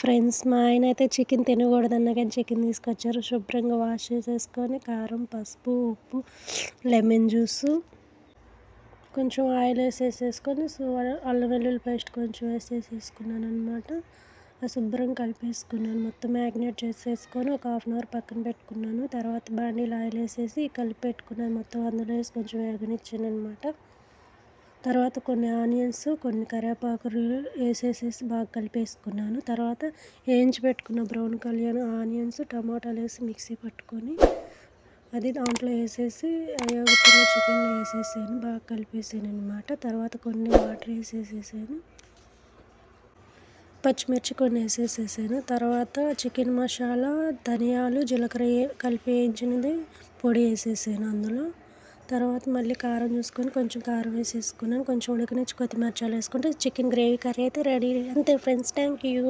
Friends, మా ఆయన అయితే చికెన్ తినకూడదన్నా కానీ చికెన్ తీసుకొచ్చారు. శుభ్రంగా వాష్ చేసేసుకొని కారం, పసుపు, ఉప్పు, లెమన్ జ్యూసు, కొంచెం ఆయిల్ వేసేసుకొని అల్లం వెల్లుల్లి పేస్ట్ కొంచెం వేసేసుకున్నాను అనమాట. అది శుభ్రంగా కలిపేసుకున్నాను. మొత్తం మ్యాగ్నేట్ చేసేసుకొని ఒక హాఫ్ అన్ అవర్ పక్కన పెట్టుకున్నాను. తర్వాత బాండీలో ఆయిల్ వేసేసి కలిపి పెట్టుకున్నాను. మొత్తం అందులో వేసి కొంచెం వేగనిచ్చాను అనమాట. తర్వాత కొన్ని ఆనియన్స్, కొన్ని కరివేపాకు వేసేసేసి బాగా కలిపేసుకున్నాను. తర్వాత వేయించి పెట్టుకున్న బ్రౌన్ కలర్ ఆనియన్స్, టమాటాలు వేసి మిక్సీ పట్టుకొని అది దాంట్లో వేసేసి వేగుతున్న చికెన్లో వేసేసాను. బాగా కలిపేసాను అనమాట. తర్వాత కొన్ని వాటర్ వేసేసాను. పచ్చిమిర్చి కొన్ని వేసేసాను. తర్వాత చికెన్ మసాలా, ధనియాలు, జీలకర్ర కలిపి వేయించినది పొడి వేసేసాను అందులో. తర్వాత మళ్ళీ కారం చూసుకొని కొంచెం కారం వేసేసుకున్నాను. కొంచెం ఉడకనిచ్చి కొత్తిమీర వేసుకుంటే చికెన్ గ్రేవీ కర్రీ అయితే రెడీ. అంతే ఫ్రెండ్స్, థ్యాంక్ యూ.